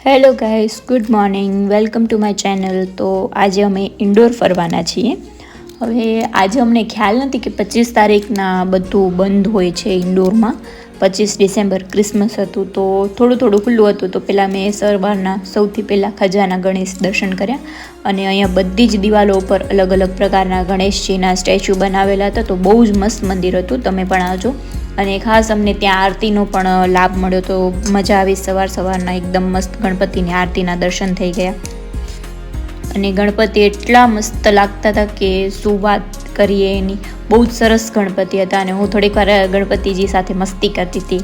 Hello guys, good morning, welcome to my channel. તો આજે અમે ઇન્ડોર ફરવાના છીએ. હવે આજે અમને ખ્યાલ નથી કે 25 તારીખના બધું બંધ હોય છે ઇન્ડોરમાં. 25 ડિસેમ્બર ક્રિસમસ હતું તો થોડું ખુલ્લું હતું. તો પહેલાં મેં સવારના સૌથી પહેલાં ખજાના ગણેશ દર્શન કર્યા અને અહીંયા બધી જ દિવાલો ઉપર અલગ અલગ પ્રકારના ગણેશજીના સ્ટેચ્યુ બનાવેલા હતા. તો બહુ જ મસ્ત મંદિર હતું, તમે પણ આવજો. અને ખાસ અમને ત્યાં આરતીનો પણ લાભ મળ્યો, તો મજા આવી. સવારના એકદમ મસ્ત ગણપતિની આરતીના દર્શન થઈ ગયા અને ગણપતિ એટલા મસ્ત લાગતા હતા કે શું વાત કરીએ એની. બહુ જ સરસ ગણપતિ હતા અને હું થોડીક વાર ગણપતિજી સાથે મસ્તી કરતી હતી.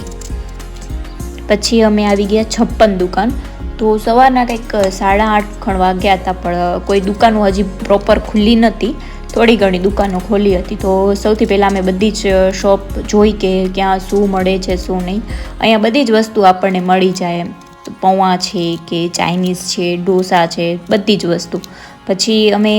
પછી અમે આવી ગયા 56 દુકાન. તો સવારના કંઈક 8:30 વાગ્યા હતા, પણ કોઈ દુકાનો હજી પ્રોપર ખુલ્લી નહોતી. થોડી ઘણી દુકાનો ખોલી હતી. તો સૌથી પહેલાં અમે બધી જ શોપ જોઈ કે ક્યાં શું મળે છે શું નહીં. અહીંયા બધી જ વસ્તુ આપણને મળી જાય, પૌવા છે કે ચાઇનીઝ છે, ઢોસા છે, બધી જ વસ્તુ. પછી અમે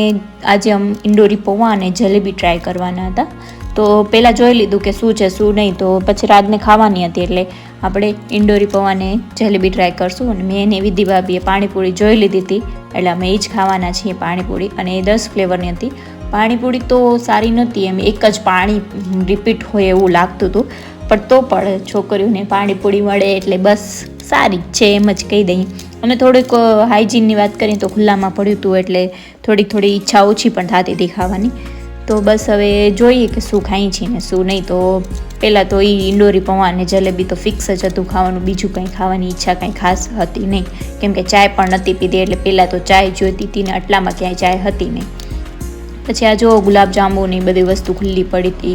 આજે ઇન્ડોરી પૌવા અને જલેબી ટ્રાય કરવાના હતા. તો પહેલાં જોઈ લીધું કે શું છે શું નહીં. તો પછી રાતને ખાવાની હતી એટલે આપણે ઇન્ડોરી પૌવાને જલેબી ટ્રાય કરશું. અને મેં એને વિધિ ભાભીએ પાણીપુરી જોઈ લીધી હતી એટલે અમે એ જ ખાવાના છીએ પાણીપુરી. અને એ 10 ફ્લેવરની હતી. પાણીપુરી તો સારી નહોતી, એમ એક જ પાણી રિપીટ હોય એવું લાગતું હતું. પણ તો પણ છોકરીઓને પાણીપુરી મળે એટલે બસ સારી જ છે એમ જ કહી દઈએ. અને થોડીક હાઇજીનની વાત કરીએ તો ખુલ્લામાં પડ્યું હતું એટલે થોડી ઈચ્છા ઓછી પણ થતી હતી ખાવાની. તો બસ હવે જોઈએ કે શું ખાઈ છીએ ને શું નહીં. તો પહેલાં તો એ ઇન્ડોરી પૌવા અને જલેબી તો ફિક્સ જ હતું ખાવાનું. બીજું કંઈ ખાવાની ઈચ્છા કંઈ ખાસ હતી નહીં, કેમ કે ચાય પણ નથી પીધી એટલે પહેલાં તો ચાય જોઈતી હતી ને આટલામાં ક્યાંય ચાય હતી નહીં. પછી આ જો ગુલાબજાંબુ ને બધી વસ્તુ ખુલ્લી પડી હતી.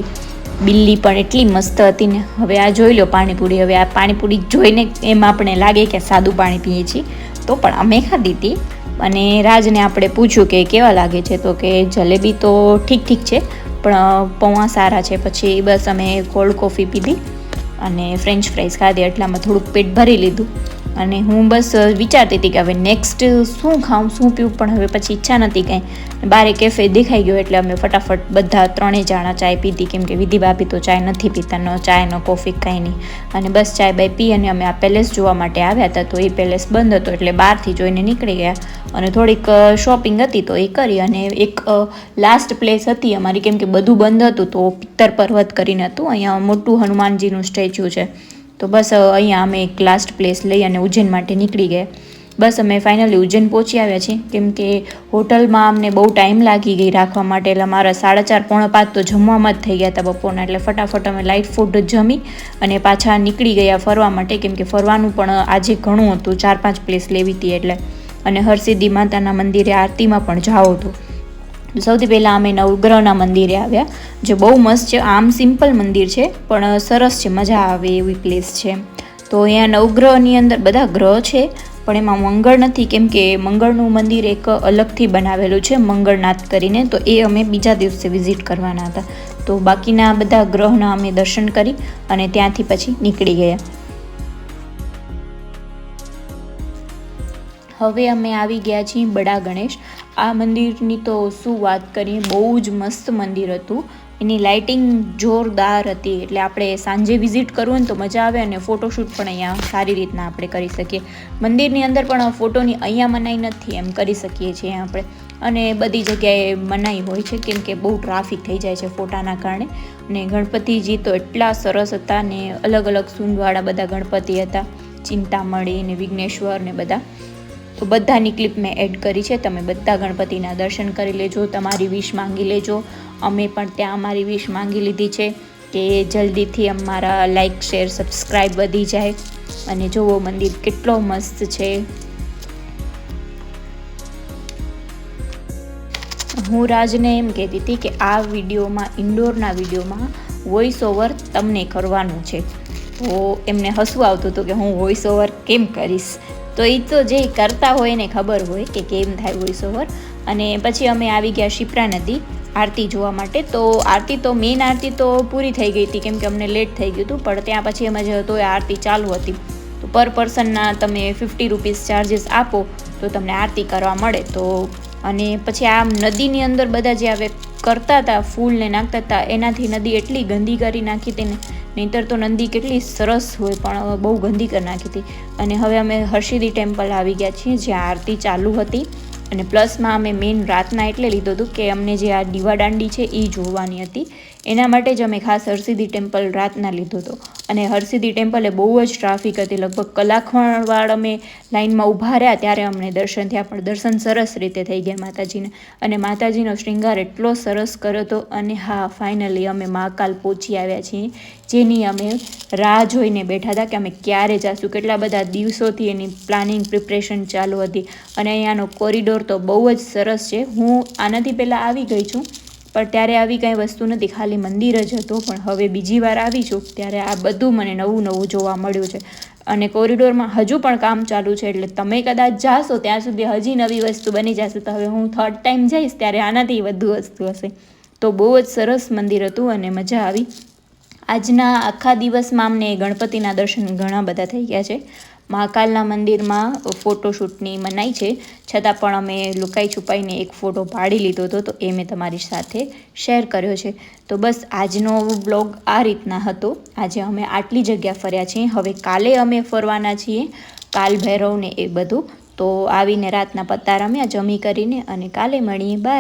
બિલ્લી પણ એટલી મસ્ત હતી ને. હવે આ જોઈ લો પાણીપુરી. હવે આ પાણીપુરી જોઈને એમ આપણે લાગે કે સાદું પાણી પીએ છીએ, તો પણ અમે ખાધી હતી. અને રાજને આપણે પૂછ્યું કે કેવા લાગે છે, તો કે જલેબી તો ઠીક છે પણ પૌવા સારા છે. પછી બસ અમે કોલ્ડ કોફી પીધી અને ફ્રેન્ચ ફ્રાઈઝ ખાધી. એટલામાં થોડુંક પેટ ભરી લીધું. અને હું બસ વિચારતી હતી કે હવે નેક્સ્ટ શું ખાઉં શું પીવું, પણ હવે પછી ઈચ્છા નથી કંઈ. બારે કેફે દેખાઈ ગયો એટલે અમે ફટાફટ બધા 3 જણા ચાય પીધી, કેમ કે વિધિ ભાભી તો ચાય નથી પીતા, ન ચાય ન કોફી કંઈ નહીં. અને બસ ચાય બાય પી અને અમે આ પેલેસ જોવા માટે આવ્યા હતા. તો એ પેલેસ બંધ હતો એટલે બહારથી જોઈને નીકળી ગયા. અને થોડીક શોપિંગ હતી તો એ કરી. અને એક લાસ્ટ પ્લેસ હતી અમારી, કેમ કે બધું બંધ હતું. તો પિત્તર પર્વત કરીને હતું, અહીંયા મોટું હનુમાનજીનું સ્ટેચ્યુ છે. તો બસ અહીંયા અમે એક લાસ્ટ પ્લેસ લઈ અને ઉજ્જૈન માટે નીકળી ગયા. બસ અમે ફાઇનલી ઉજ્જૈન પહોંચી આવ્યા છીએ, કેમ કે હોટલમાં અમને બહુ ટાઈમ લાગી ગઈ રાખવા માટે. એટલે મારા 4:30 પોણા 5 તો જમવામાં જ થઈ ગયા હતા બપોરના. એટલે ફટાફટ અમે લાઇટ ફૂડ જમી અને પાછા નીકળી ગયા ફરવા માટે, કેમ કે ફરવાનું પણ આજે ઘણું હતું, 4-5 પ્લેસ લેવી હતી એટલે. અને હરસિદ્ધિ માતાના મંદિરે આરતીમાં પણ જાઓ હતું. સૌથી પહેલાં અમે નવગ્રહના મંદિરે આવ્યા, જે બહુ મસ્ત છે. આમ સિમ્પલ મંદિર છે પણ સરસ છે, મજા આવે એવી પ્લેસ છે. તો અહીંયા નવગ્રહની અંદર બધા ગ્રહ છે પણ એમાં મંગળ નથી, કેમ કે મંગળનું મંદિર એક અલગથી બનાવેલું છે, મંગળનાથ કરીને. તો એ અમે બીજા દિવસે વિઝિટ કરવાના હતા. તો બાકીના બધા ગ્રહના અમે દર્શન કરી અને ત્યાંથી પછી નીકળી ગયા. હવે અમે આવી ગયા છીએ બડા ગણેશ. આ મંદિરની તો શું વાત કરીએ, બહુ જ મસ્ત મંદિર હતું. એની લાઇટિંગ જોરદાર હતી એટલે આપણે સાંજે વિઝિટ કરવું હોય ને તો મજા આવે. અને ફોટોશૂટ પણ અહીંયા સારી રીતના આપણે કરી શકીએ. મંદિરની અંદર પણ ફોટોની અહીંયા મનાઈ નથી, એમ કરી શકીએ છીએ આપણે. અને બધી જગ્યાએ મનાઈ હોય છે, કેમ કે બહુ ટ્રાફિક થઈ જાય છે ફોટાના કારણે. અને ગણપતિજી તો એટલા સરસ હતા ને, અલગ અલગ સૂંઢવાળા બધા ગણપતિ હતા, ચિંતામણી ને વિઘ્નેશ્વર ને બધા. તો બધાની ક્લિપ મેં એડ કરી છે, તમે બધા ગણપતિના દર્શન કરી લેજો, તમારી વિશ માંગી લેજો. અમે પણ ત્યાં અમારી વિશ માંગી લીધી છે કે જલ્દીથી અમારા લાઇક શેર સબસ્ક્રાઈબ વધી જાય. અને જોવો મંદિર કેટલો મસ્ત છે. હું રાજને એમ કહેતી હતી કે આ વિડીયોમાં, ઇન્ડોરના વિડીયોમાં વોઇસ ઓવર તમને કરવાનું છે. તો એમને હસવું આવતું હતું કે હું વોઇસ ઓવર કેમ કરીશ. તો એ તો જે કરતા હોય એને ખબર હોય કે કેમ થાય વોઇસ ઓવર. અને પછી અમે આવી ગયા શિપ્રા નદી આરતી જોવા માટે. તો આરતી તો મેઇન આરતી તો પૂરી થઈ ગઈ હતી, કેમ કે અમને લેટ થઈ ગયું હતું. પણ ત્યાં પછી અમે જે હતો એ આરતી ચાલુ હતી. તો પર પર્સનના તમે 50 રૂપીસ ચાર્જીસ આપો તો તમને આરતી કરવા મળે. તો અને પછી આ નદીની અંદર બધા જે આવે કરતા હતા, ફૂલને નાખતા હતા, એનાથી નદી એટલી ગંદી કરી નાખી હતી ને. નહીંતર તો નદી કેટલી સરસ હોય, પણ બહુ ગંદી કરી નાખી હતી. અને હવે અમે હરસિદ્ધિ ટેમ્પલ આવી ગયા છીએ, જ્યાં આરતી ચાલુ હતી. અને પ્લસમાં અમે મેઇન રાતના એટલે લીધું હતું કે અમને જે આ દીવાદાંડી છે એ જોવાની હતી. એના માટે જ અમે ખાસ હરસિદ્ધિ ટેમ્પલ રાતના લીધો હતો. અને હરસિદ્ધિ ટેમ્પલે બહુ જ ટ્રાફિક હતી, લગભગ કલાકવાળ અમે લાઇનમાં ઊભા રહ્યા ત્યારે અમને દર્શન થયા. પણ દર્શન સરસ રીતે થઈ ગયા માતાજીને. અને માતાજીનો શૃંગાર એટલો સરસ કર્યો હતો. અને હા, ફાઇનલી અમે મહાકાલ પહોંચી આવ્યા છીએ, જેની અમે રાહ જોઈને બેઠા હતા કે અમે ક્યારે જઈશું. કેટલા બધા દિવસોથી એની પ્લાનિંગ પ્રિપરેશન ચાલુ હતી. અને અહીંયાનો કોરિડોર તો બહુ જ સરસ છે. હું આનાથી પહેલાં આવી ગઈ છું, પણ ત્યારે આવી કાંઈ વસ્તુ નથી, ખાલી મંદિર જ હતું. પણ હવે બીજી વાર આવી છું ત્યારે આ બધું મને નવું નવું જોવા મળ્યું છે. અને કોરિડોરમાં હજુ પણ કામ ચાલુ છે, એટલે તમે કદાચ જાશો ત્યાં સુધી હજી નવી વસ્તુ બની જશે. તો હવે હું થર્ડ ટાઈમ જઈશ ત્યારે આનાથી વધુ વસ્તુ હશે. તો બહુ જ સરસ મંદિર હતું અને મજા આવી. આજના આખા દિવસમાં અમને ગણપતિના દર્શન ઘણા બધા થઈ ગયા છે. મહાકાલના મંદિરમાં ફોટોશૂટની મનાઈ છે, છતાં પણ અમે લુકાઈ છુપાઈને એક ફોટો પાડી લીધો હતો, તો એ મેં તમારી સાથે શેર કર્યો છે. તો બસ આજનો બ્લોગ આ રીતના હતો. આજે અમે આટલી જગ્યા ફર્યા છીએ. હવે કાલે અમે ફરવાના છીએ, કાલ ભૈરવને એ બધું. તો આવીને રાતના પત્તા રમ્યા જમી કરીને, અને કાલે મળીએ. બાય.